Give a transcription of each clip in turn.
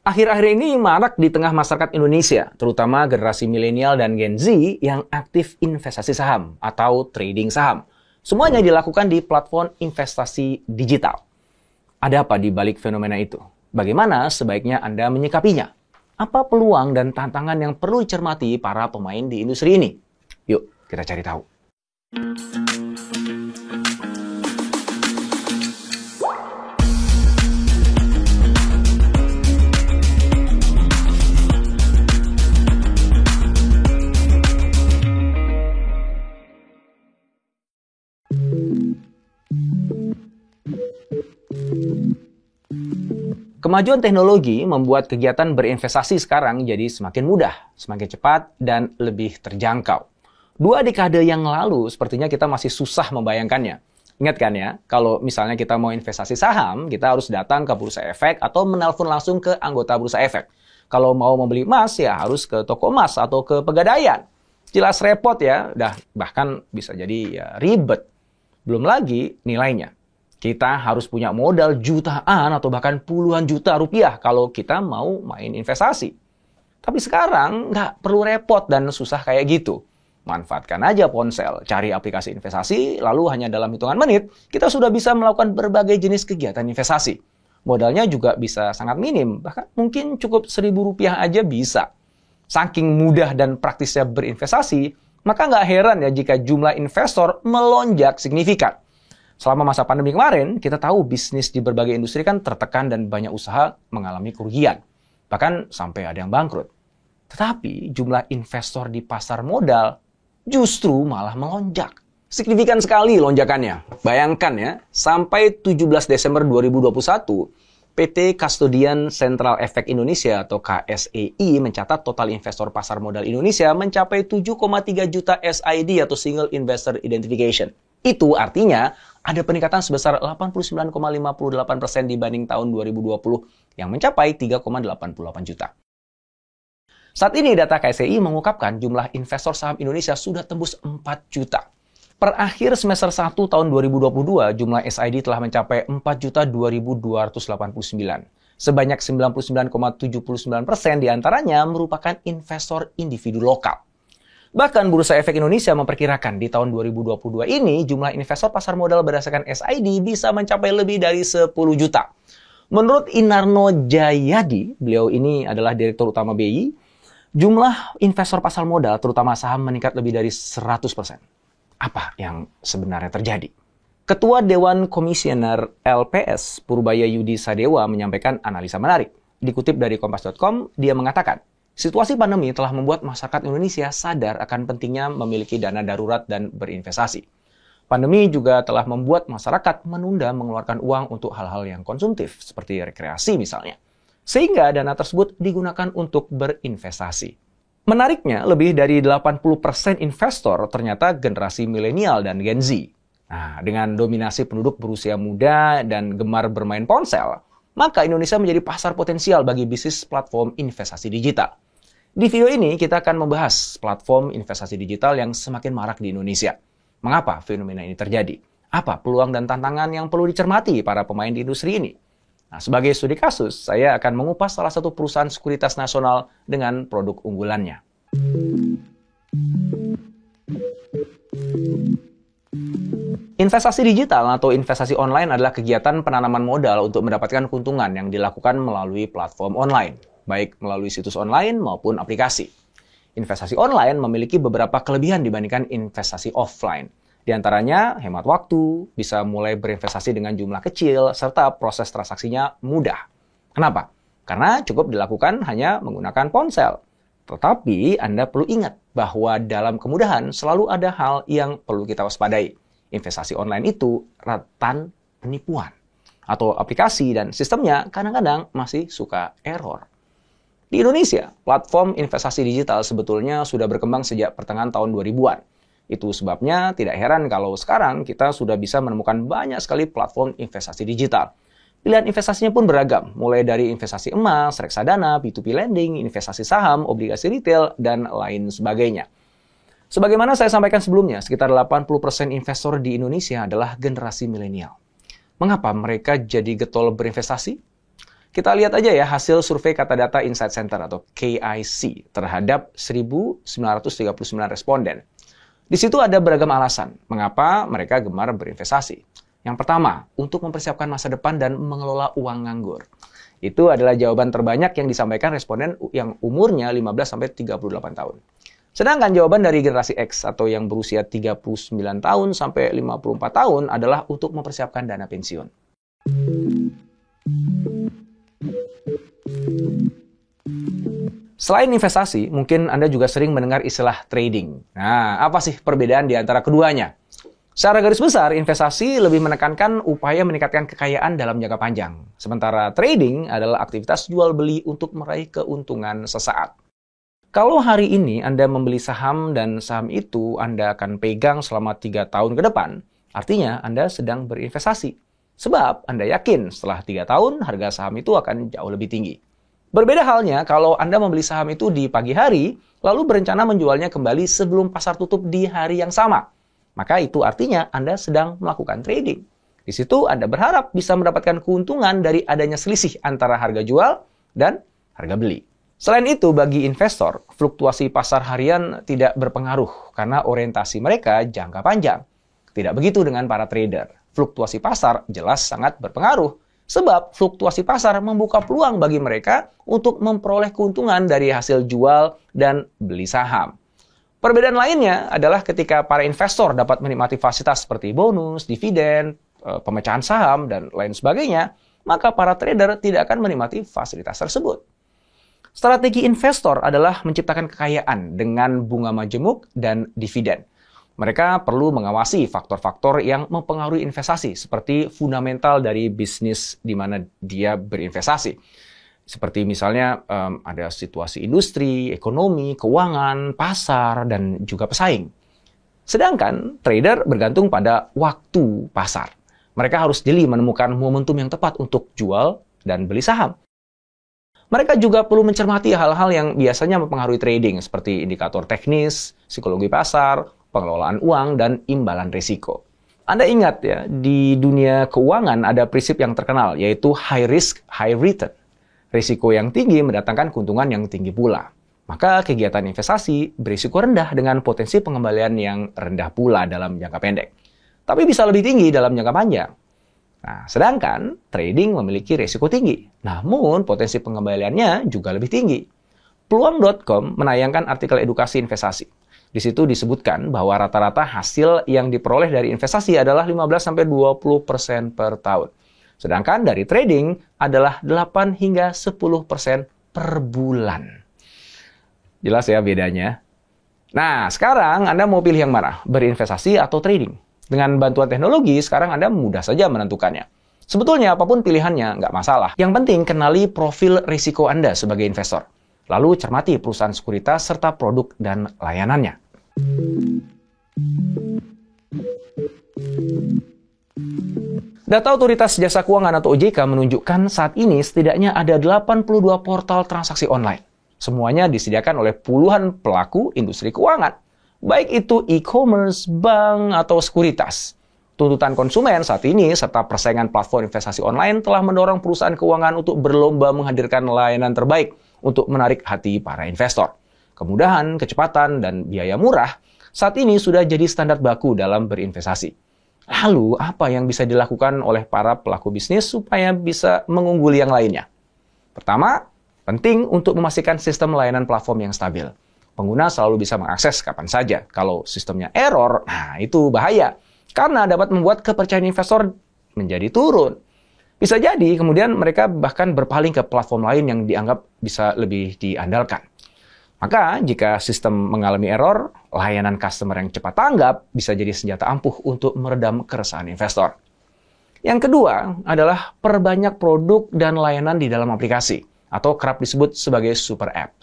Akhir-akhir ini marak di tengah masyarakat Indonesia, terutama generasi milenial dan Gen Z yang aktif investasi saham atau trading saham. Semuanya dilakukan di platform investasi digital. Ada apa di balik fenomena itu? Bagaimana sebaiknya Anda menyikapinya? Apa peluang dan tantangan yang perlu dicermati para pemain di industri ini? Yuk, kita cari tahu. Kemajuan teknologi membuat kegiatan berinvestasi sekarang jadi semakin mudah, semakin cepat, dan lebih terjangkau. 2 dekade yang lalu, sepertinya kita masih susah membayangkannya. Ingat kan ya, kalau misalnya kita mau investasi saham, kita harus datang ke Bursa Efek atau menelpon langsung ke anggota Bursa Efek. Kalau mau membeli emas, ya harus ke toko emas atau ke Pegadaian. Jelas repot ya, bahkan bisa jadi ya ribet. Belum lagi nilainya. Kita harus punya modal jutaan atau bahkan puluhan juta rupiah kalau kita mau main investasi. Tapi sekarang nggak perlu repot dan susah kayak gitu. Manfaatkan aja ponsel, cari aplikasi investasi, lalu hanya dalam hitungan menit, kita sudah bisa melakukan berbagai jenis kegiatan investasi. Modalnya juga bisa sangat minim, bahkan mungkin cukup Rp1.000 aja bisa. Saking mudah dan praktisnya berinvestasi, maka nggak heran ya jika jumlah investor melonjak signifikan. Selama masa pandemi kemarin, kita tahu bisnis di berbagai industri kan tertekan dan banyak usaha mengalami kerugian. Bahkan sampai ada yang bangkrut. Tetapi jumlah investor di pasar modal justru malah melonjak. Signifikan sekali lonjakannya. Bayangkan ya, sampai 17 Desember 2021, PT Custodian Central Efek Indonesia atau KSEI mencatat total investor pasar modal Indonesia mencapai 7,3 juta SID atau Single Investor Identification. Itu artinya ada peningkatan sebesar 89,58% dibanding tahun 2020 yang mencapai 3,88 juta. Saat ini data KSEI mengungkapkan jumlah investor saham Indonesia sudah tembus 4 juta. Per akhir semester 1 tahun 2022, jumlah SID telah mencapai 4.2.289. Sebanyak 99,79% diantaranya merupakan investor individu lokal. Bahkan Bursa Efek Indonesia memperkirakan di tahun 2022 ini jumlah investor pasar modal berdasarkan SID bisa mencapai lebih dari 10 juta. Menurut Inarno Jayadi, beliau ini adalah Direktur Utama BI, jumlah investor pasar modal terutama saham meningkat lebih dari 100%. Apa yang sebenarnya terjadi? Ketua Dewan Komisioner LPS Purbaya Yudi Sadewa menyampaikan analisa menarik. Dikutip dari Kompas.com, dia mengatakan, situasi pandemi telah membuat masyarakat Indonesia sadar akan pentingnya memiliki dana darurat dan berinvestasi. Pandemi juga telah membuat masyarakat menunda mengeluarkan uang untuk hal-hal yang konsumtif, seperti rekreasi misalnya. Sehingga dana tersebut digunakan untuk berinvestasi. Menariknya, lebih dari 80% investor ternyata generasi milenial dan Gen Z. Nah, dengan dominasi penduduk berusia muda dan gemar bermain ponsel, maka Indonesia menjadi pasar potensial bagi bisnis platform investasi digital. Di video ini, kita akan membahas platform investasi digital yang semakin marak di Indonesia. Mengapa fenomena ini terjadi? Apa peluang dan tantangan yang perlu dicermati para pemain di industri ini? Nah, sebagai studi kasus, saya akan mengupas salah satu perusahaan sekuritas nasional dengan produk unggulannya. Investasi digital atau investasi online adalah kegiatan penanaman modal untuk mendapatkan keuntungan yang dilakukan melalui platform online, baik melalui situs online maupun aplikasi. Investasi online memiliki beberapa kelebihan dibandingkan investasi offline. Di antaranya, hemat waktu, bisa mulai berinvestasi dengan jumlah kecil, serta proses transaksinya mudah. Kenapa? Karena cukup dilakukan hanya menggunakan ponsel. Tetapi Anda perlu ingat bahwa dalam kemudahan selalu ada hal yang perlu kita waspadai. Investasi online itu rentan penipuan. Atau aplikasi dan sistemnya kadang-kadang masih suka error. Di Indonesia, platform investasi digital sebetulnya sudah berkembang sejak pertengahan tahun 2000-an. Itu sebabnya tidak heran kalau sekarang kita sudah bisa menemukan banyak sekali platform investasi digital. Pilihan investasinya pun beragam, mulai dari investasi emas, reksadana, P2P lending, investasi saham, obligasi retail, dan lain sebagainya. Sebagaimana saya sampaikan sebelumnya, sekitar 80% investor di Indonesia adalah generasi milenial. Mengapa mereka jadi getol berinvestasi? Kita lihat aja ya hasil survei Kata Data Insight Center atau KIC terhadap 1.939 responden. Di situ ada beragam alasan mengapa mereka gemar berinvestasi. Yang pertama, untuk mempersiapkan masa depan dan mengelola uang nganggur. Itu adalah jawaban terbanyak yang disampaikan responden yang umurnya 15-38 tahun. Sedangkan jawaban dari generasi X atau yang berusia 39 tahun sampai 54 tahun adalah untuk mempersiapkan dana pensiun. Selain investasi, mungkin Anda juga sering mendengar istilah trading. Nah, apa sih perbedaan di antara keduanya? Secara garis besar, investasi lebih menekankan upaya meningkatkan kekayaan dalam jangka panjang. Sementara trading adalah aktivitas jual-beli untuk meraih keuntungan sesaat. Kalau hari ini Anda membeli saham dan saham itu Anda akan pegang selama 3 tahun ke depan, artinya Anda sedang berinvestasi. Sebab Anda yakin setelah 3 tahun harga saham itu akan jauh lebih tinggi. Berbeda halnya kalau Anda membeli saham itu di pagi hari, lalu berencana menjualnya kembali sebelum pasar tutup di hari yang sama. Maka itu artinya Anda sedang melakukan trading. Di situ Anda berharap bisa mendapatkan keuntungan dari adanya selisih antara harga jual dan harga beli. Selain itu, bagi investor, fluktuasi pasar harian tidak berpengaruh karena orientasi mereka jangka panjang. Tidak begitu dengan para trader. Fluktuasi pasar jelas sangat berpengaruh. Sebab fluktuasi pasar membuka peluang bagi mereka untuk memperoleh keuntungan dari hasil jual dan beli saham. Perbedaan lainnya adalah ketika para investor dapat menikmati fasilitas seperti bonus, dividen, pemecahan saham, dan lain sebagainya, maka para trader tidak akan menikmati fasilitas tersebut. Strategi investor adalah menciptakan kekayaan dengan bunga majemuk dan dividen. Mereka perlu mengawasi faktor-faktor yang mempengaruhi investasi, seperti fundamental dari bisnis di mana dia berinvestasi. Seperti misalnya ada situasi industri, ekonomi, keuangan, pasar, dan juga pesaing. Sedangkan trader bergantung pada waktu pasar. Mereka harus jeli menemukan momentum yang tepat untuk jual dan beli saham. Mereka juga perlu mencermati hal-hal yang biasanya mempengaruhi trading, seperti indikator teknis, psikologi pasar, pengelolaan uang, dan imbalan risiko. Anda ingat ya, di dunia keuangan ada prinsip yang terkenal, yaitu high risk, high return. Risiko yang tinggi mendatangkan keuntungan yang tinggi pula. Maka kegiatan investasi berisiko rendah dengan potensi pengembalian yang rendah pula dalam jangka pendek. Tapi bisa lebih tinggi dalam jangka panjang. Nah, sedangkan trading memiliki risiko tinggi. Namun potensi pengembaliannya juga lebih tinggi. Peluang.com menayangkan artikel edukasi investasi. Di situ disebutkan bahwa rata-rata hasil yang diperoleh dari investasi adalah 15-20% per tahun. Sedangkan dari trading adalah 8 hingga 10% per bulan. Jelas ya bedanya? Nah, sekarang Anda mau pilih yang mana? Berinvestasi atau trading? Dengan bantuan teknologi, sekarang Anda mudah saja menentukannya. Sebetulnya apapun pilihannya, nggak masalah. Yang penting kenali profil risiko Anda sebagai investor. Lalu cermati perusahaan sekuritas serta produk dan layanannya. Data Otoritas Jasa Keuangan atau OJK menunjukkan saat ini setidaknya ada 82 portal transaksi online. Semuanya disediakan oleh puluhan pelaku industri keuangan, baik itu e-commerce, bank, atau sekuritas. Tuntutan konsumen saat ini serta persaingan platform investasi online telah mendorong perusahaan keuangan untuk berlomba menghadirkan layanan terbaik untuk menarik hati para investor. Kemudahan, kecepatan, dan biaya murah saat ini sudah jadi standar baku dalam berinvestasi. Lalu, apa yang bisa dilakukan oleh para pelaku bisnis supaya bisa mengungguli yang lainnya? Pertama, penting untuk memastikan sistem layanan platform yang stabil. Pengguna selalu bisa mengakses kapan saja. Kalau sistemnya error, nah itu bahaya. Karena dapat membuat kepercayaan investor menjadi turun. Bisa jadi kemudian mereka bahkan berpaling ke platform lain yang dianggap bisa lebih diandalkan. Maka jika sistem mengalami error, layanan customer yang cepat tanggap bisa jadi senjata ampuh untuk meredam keresahan investor. Yang kedua adalah perbanyak produk dan layanan di dalam aplikasi, atau kerap disebut sebagai super app.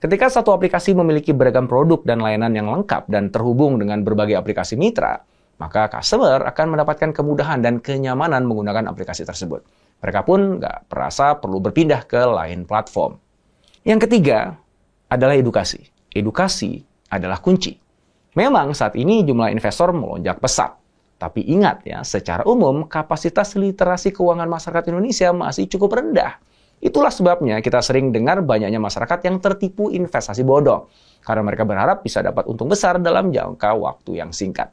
Ketika satu aplikasi memiliki beragam produk dan layanan yang lengkap dan terhubung dengan berbagai aplikasi mitra, maka customer akan mendapatkan kemudahan dan kenyamanan menggunakan aplikasi tersebut. Mereka pun nggak merasa perlu berpindah ke lain platform. Yang ketiga adalah edukasi. Edukasi adalah kunci. Memang saat ini jumlah investor melonjak pesat. Tapi ingat ya, secara umum kapasitas literasi keuangan masyarakat Indonesia masih cukup rendah. Itulah sebabnya kita sering dengar banyaknya masyarakat yang tertipu investasi bodong, karena mereka berharap bisa dapat untung besar dalam jangka waktu yang singkat.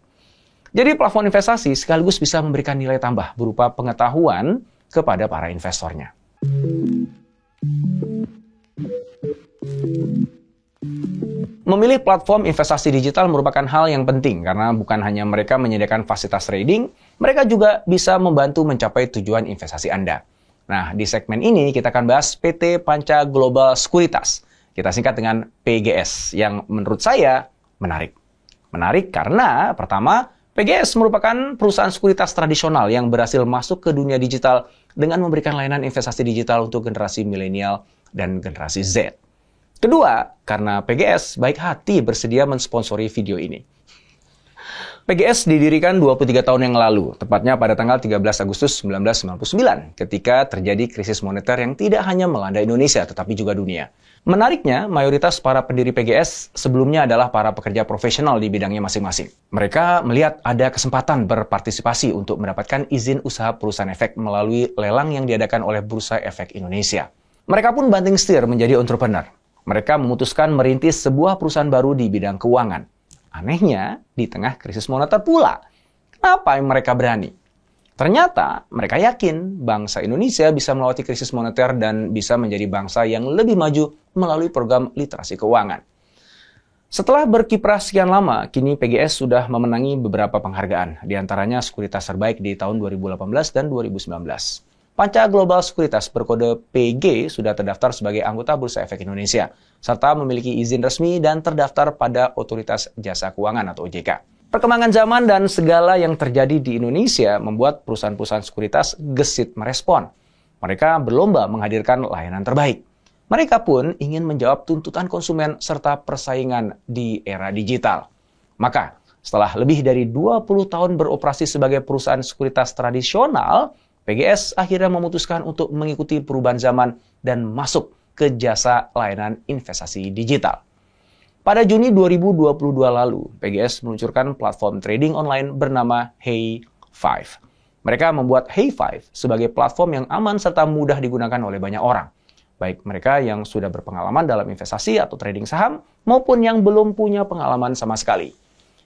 Jadi platform investasi sekaligus bisa memberikan nilai tambah berupa pengetahuan kepada para investornya. Memilih platform investasi digital merupakan hal yang penting karena bukan hanya mereka menyediakan fasilitas trading, mereka juga bisa membantu mencapai tujuan investasi Anda. Nah, di segmen ini kita akan bahas PT Panca Global Sekuritas. Kita singkat dengan PGS, yang menurut saya menarik. Menarik karena, pertama, PGS merupakan perusahaan sekuritas tradisional yang berhasil masuk ke dunia digital dengan memberikan layanan investasi digital untuk generasi milenial dan generasi Z. Kedua, karena PGS baik hati bersedia mensponsori video ini. PGS didirikan 23 tahun yang lalu, tepatnya pada tanggal 13 Agustus 1999, ketika terjadi krisis moneter yang tidak hanya melanda Indonesia, tetapi juga dunia. Menariknya, mayoritas para pendiri PGS sebelumnya adalah para pekerja profesional di bidangnya masing-masing. Mereka melihat ada kesempatan berpartisipasi untuk mendapatkan izin usaha perusahaan efek melalui lelang yang diadakan oleh Bursa Efek Indonesia. Mereka pun banting setir menjadi entrepreneur. Mereka memutuskan merintis sebuah perusahaan baru di bidang keuangan. Anehnya, di tengah krisis moneter pula. Kenapa mereka berani? Ternyata, mereka yakin bangsa Indonesia bisa melewati krisis moneter dan bisa menjadi bangsa yang lebih maju melalui program literasi keuangan. Setelah berkiprah sekian lama, kini PGS sudah memenangi beberapa penghargaan, di antaranya sekuritas terbaik di tahun 2018 dan 2019. Panca Global Sekuritas berkode PG sudah terdaftar sebagai anggota Bursa Efek Indonesia, serta memiliki izin resmi dan terdaftar pada Otoritas Jasa Keuangan atau OJK. Perkembangan zaman dan segala yang terjadi di Indonesia membuat perusahaan-perusahaan sekuritas gesit merespon. Mereka berlomba menghadirkan layanan terbaik. Mereka pun ingin menjawab tuntutan konsumen serta persaingan di era digital. Maka, setelah lebih dari 20 tahun beroperasi sebagai perusahaan sekuritas tradisional, PGS akhirnya memutuskan untuk mengikuti perubahan zaman dan masuk ke jasa layanan investasi digital. Pada Juni 2022 lalu, PGS meluncurkan platform trading online bernama Hey5. Mereka membuat Hey5 sebagai platform yang aman serta mudah digunakan oleh banyak orang, baik mereka yang sudah berpengalaman dalam investasi atau trading saham maupun yang belum punya pengalaman sama sekali.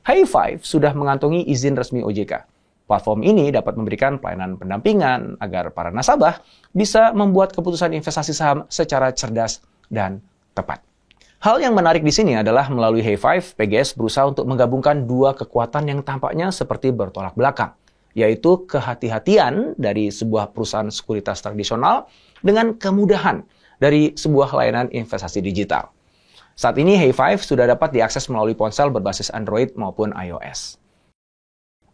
Hey5 sudah mengantongi izin resmi OJK. Platform ini dapat memberikan pelayanan pendampingan agar para nasabah bisa membuat keputusan investasi saham secara cerdas dan tepat. Hal yang menarik di sini adalah melalui Hey5, PGS berusaha untuk menggabungkan dua kekuatan yang tampaknya seperti bertolak belakang, yaitu kehati-hatian dari sebuah perusahaan sekuritas tradisional dengan kemudahan dari sebuah layanan investasi digital. Saat ini Hey5 sudah dapat diakses melalui ponsel berbasis Android maupun iOS.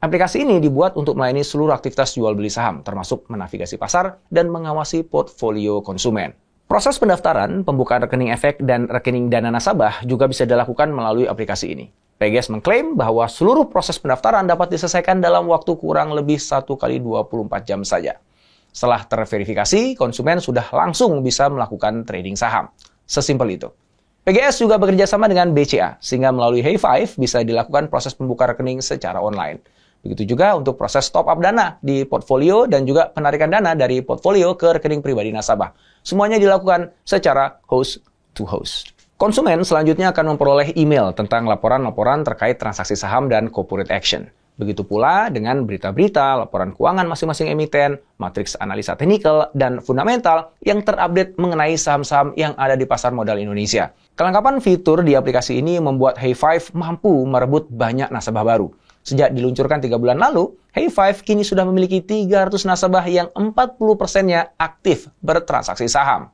Aplikasi ini dibuat untuk melayani seluruh aktivitas jual beli saham, termasuk menavigasi pasar dan mengawasi portfolio konsumen. Proses pendaftaran, pembukaan rekening efek, dan rekening dana nasabah juga bisa dilakukan melalui aplikasi ini. PGS mengklaim bahwa seluruh proses pendaftaran dapat diselesaikan dalam waktu kurang lebih 1 kali 24 jam saja. Setelah terverifikasi, konsumen sudah langsung bisa melakukan trading saham. Sesimpel itu. PGS juga bekerja sama dengan BCA, sehingga melalui Hey5 bisa dilakukan proses pembuka rekening secara online. Begitu juga untuk proses top-up dana di portfolio dan juga penarikan dana dari portfolio ke rekening pribadi nasabah. Semuanya dilakukan secara host to host. Konsumen selanjutnya akan memperoleh email tentang laporan-laporan terkait transaksi saham dan corporate action. Begitu pula dengan berita-berita, laporan keuangan masing-masing emiten, matriks analisa teknikal, dan fundamental yang terupdate mengenai saham-saham yang ada di pasar modal Indonesia. Kelengkapan fitur di aplikasi ini membuat Hey5 mampu merebut banyak nasabah baru. Sejak diluncurkan 3 bulan lalu, Hey5 kini sudah memiliki 300 nasabah yang 40%-nya aktif bertransaksi saham.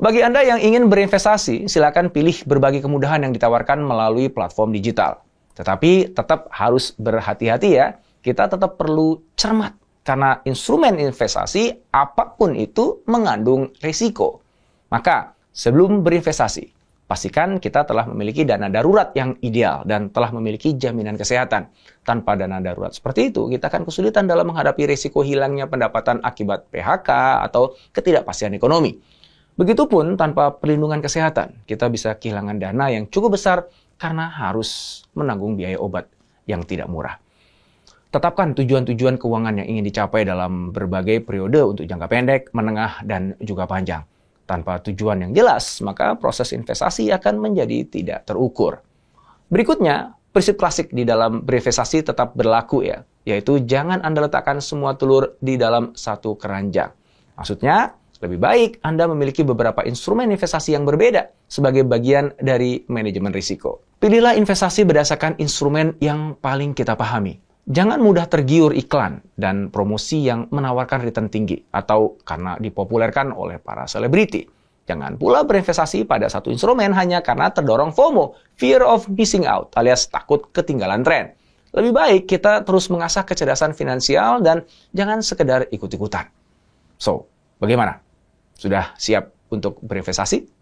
Bagi Anda yang ingin berinvestasi, silakan pilih berbagai kemudahan yang ditawarkan melalui platform digital. Tetapi tetap harus berhati-hati ya, kita tetap perlu cermat. Karena instrumen investasi, apapun itu, mengandung risiko. Maka, sebelum berinvestasi, pastikan kita telah memiliki dana darurat yang ideal dan telah memiliki jaminan kesehatan. Tanpa dana darurat seperti itu, kita akan kesulitan dalam menghadapi risiko hilangnya pendapatan akibat PHK atau ketidakpastian ekonomi. Begitupun tanpa perlindungan kesehatan, kita bisa kehilangan dana yang cukup besar karena harus menanggung biaya obat yang tidak murah. Tetapkan tujuan-tujuan keuangan yang ingin dicapai dalam berbagai periode untuk jangka pendek, menengah, dan juga panjang. Tanpa tujuan yang jelas, maka proses investasi akan menjadi tidak terukur. Berikutnya, prinsip klasik di dalam berinvestasi tetap berlaku ya, yaitu jangan Anda letakkan semua telur di dalam satu keranjang. Maksudnya, lebih baik Anda memiliki beberapa instrumen investasi yang berbeda sebagai bagian dari manajemen risiko. Pilihlah investasi berdasarkan instrumen yang paling kita pahami. Jangan mudah tergiur iklan dan promosi yang menawarkan return tinggi atau karena dipopulerkan oleh para selebriti. Jangan pula berinvestasi pada satu instrumen hanya karena terdorong FOMO, fear of missing out, alias takut ketinggalan tren. Lebih baik kita terus mengasah kecerdasan finansial dan jangan sekedar ikut-ikutan. So, bagaimana? Sudah siap untuk berinvestasi?